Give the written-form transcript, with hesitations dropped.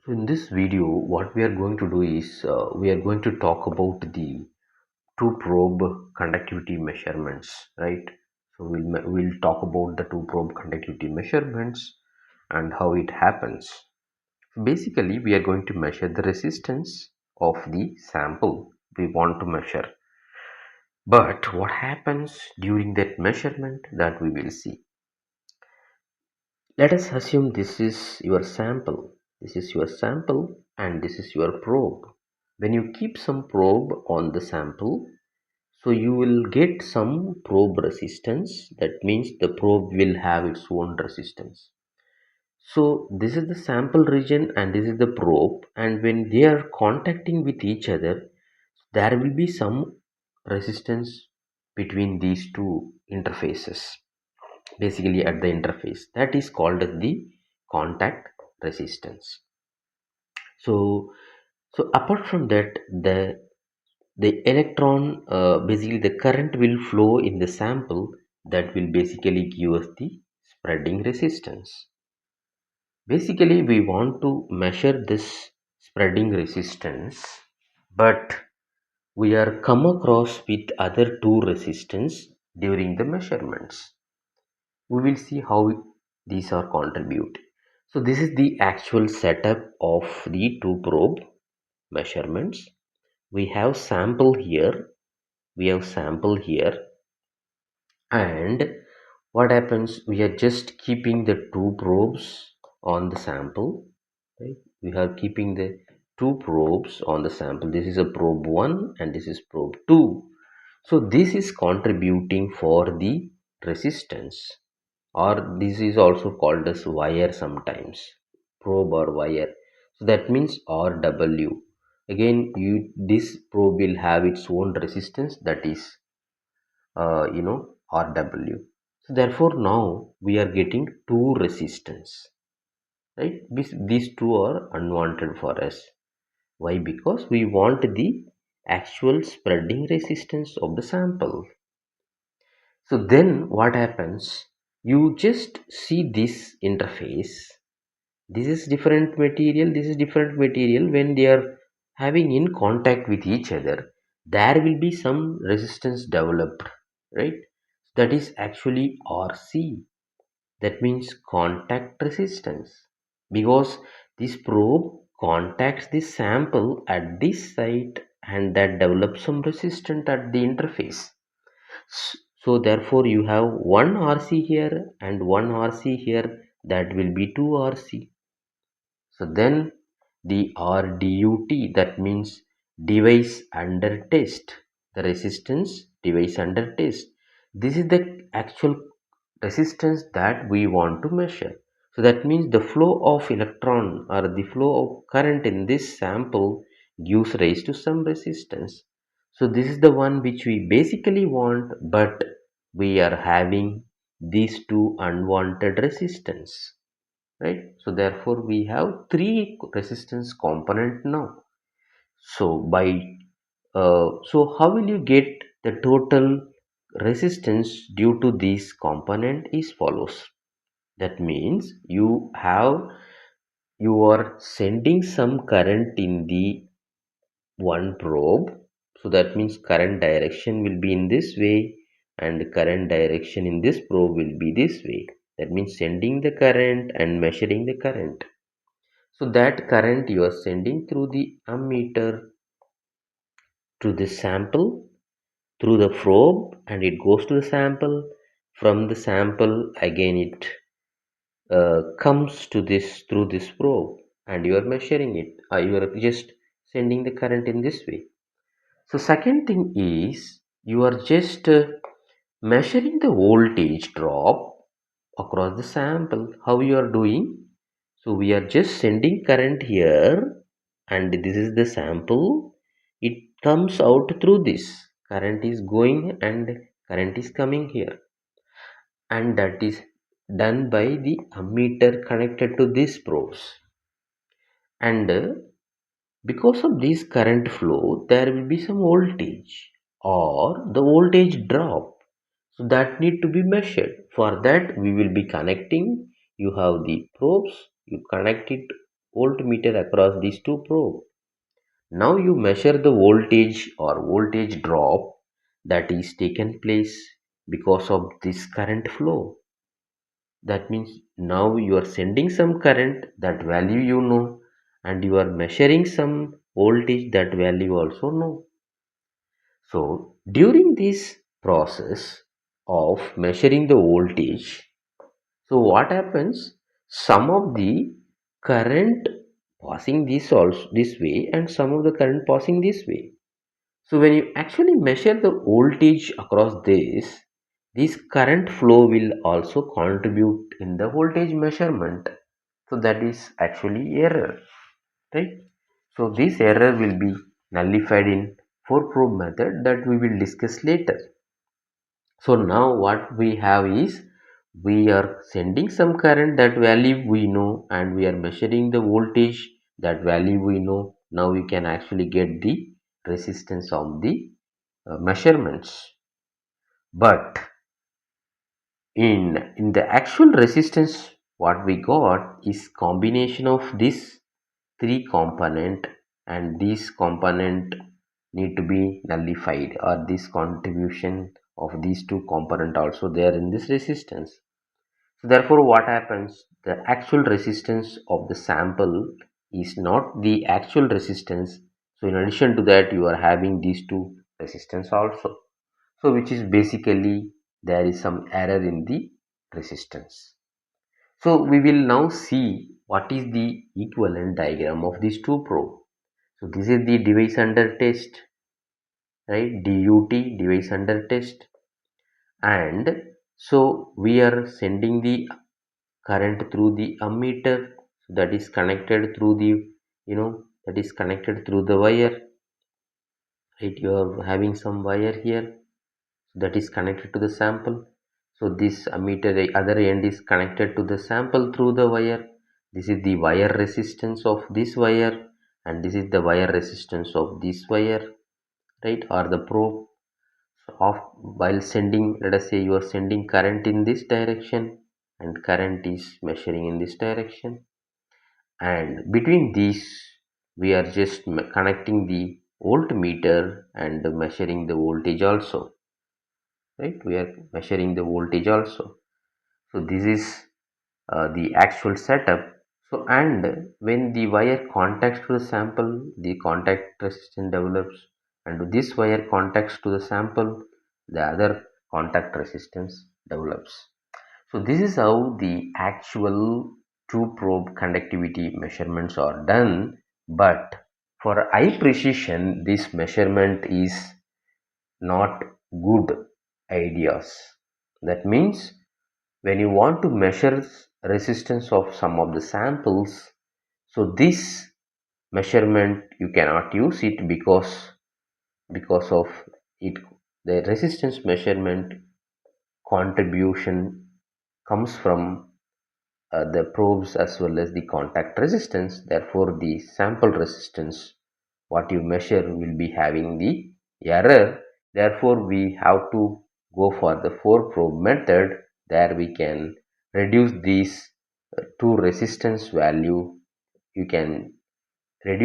So in this video, what we are going to do is we are going to talk about the two probe conductivity measurements, right? So we'll talk about the two probe conductivity measurements and how it happens. Basically, we are going to measure the resistance of the sample we want to measure. But what happens during that measurement that we will see. Let us assume this is your sample. This is your sample and this is your probe. When you keep some probe on the sample, so you will get some probe resistance. That means the probe will have its own resistance. So this is the sample region and this is the probe, and when they are contacting with each other, there will be some resistance between these two interfaces, basically at the interface, that is called as the contact resistance. So so apart from that, the electron, basically the current will flow in the sample, that will basically give us the spreading resistance. Basically we want to measure this spreading resistance, but we are come across with other two resistance during the measurements. We will see how these are contribute. So this is the actual setup of the two probe measurements. We have sample here, we have sample here, and what happens, we are just keeping the two probes on the sample, right? We are keeping the two probes on the sample. This is a probe 1 and this is probe 2. So this is contributing for the resistance, or this is also called as wire sometimes, probe or wire. So that means Rw. Again, this probe will have its own resistance, that is Rw. So therefore now we are getting two resistance, right? These two are unwanted for us. Why? Because we want the actual spreading resistance of the sample. So then what happens? You just see this interface. This is different material, this is different material. When they are having in contact with each other, there will be some resistance developed, right? That is actually RC. That means contact resistance. Because this probe contacts the sample at this site and that develops some resistance at the interface. So therefore you have one RC here and one RC here, that will be two RC. So then the RDUT, that means device under test, the resistance device under test. This is the actual resistance that we want to measure. So that means the flow of electron or the flow of current in this sample gives rise to some resistance. So this is the one which we basically want, but we are having these two unwanted resistance, right? So therefore we have three resistance component now. So how will you get the total resistance due to this component is follows. That means you are sending some current in the one probe. So that means current direction will be in this way and current direction in this probe will be this way. That means sending the current and measuring the current. So that current you are sending through the ammeter to the sample through the probe, and it goes to the sample. From the sample again it comes to this through this probe, and you are measuring it. You are just sending the current in this way. So second thing is you are just measuring the voltage drop across the sample. How you are doing? So we are just sending current here, and this is the sample. It comes out through this. Current is going and current is coming here, and that is done by the ammeter connected to this probes. And because of this current flow, there will be some voltage or the voltage drop. So that need to be measured. For that, we will be connecting. You have the probes. You connect it voltmeter across these two probes. Now you measure the voltage or voltage drop that is taken place because of this current flow. That means now you are sending some current, that value you know, and you are measuring some voltage, that value also know. So during this process of measuring the voltage, so what happens? Some of the current passing this also this way, and some of the current passing this way. So when you actually measure the voltage across this current flow will also contribute in the voltage measurement. So that is actually error, right? So this error will be nullified in four probe method that we will discuss later. So now what we have is we are sending some current, that value we know, and we are measuring the voltage, that value we know. Now we can actually get the resistance of the measurements. But in the actual resistance, what we got is combination of this three component, and this component need to be nullified, or this contribution of these two component also there in this resistance. So therefore what happens, the actual resistance of the sample is not the actual resistance. So in addition to that, you are having these two resistance also. So which is basically there is some error in the resistance. So we will now see what is the equivalent diagram of these two probe. So this is the device under test, right? DUT, device under test. And so we are sending the current through the ammeter, that is connected through the, that is connected through the wire, right? You are having some wire here that is connected to the sample. So this ammeter, the other end, is connected to the sample through the wire. This is the wire resistance of this wire, and this is the wire resistance of this wire, right? Or the probe. So of while sending, let us say you are sending current in this direction, and current is measuring in this direction, and between these we are just connecting the voltmeter and measuring the voltage also, right? We are measuring the voltage also. So this is the actual setup. So and when the wire contacts to the sample, the contact resistance develops, and this wire contacts to the sample, the other contact resistance develops. So this is how the actual two probe conductivity measurements are done. But for high precision, this measurement is not good ideas. That means when you want to measure resistance of some of the samples, so this measurement you cannot use it, because of it, the resistance measurement contribution comes from the probes as well as the contact resistance. Therefore the sample resistance what you measure will be having the error. Therefore we have to go for the four probe method. There we can reduce these two resistance value. You can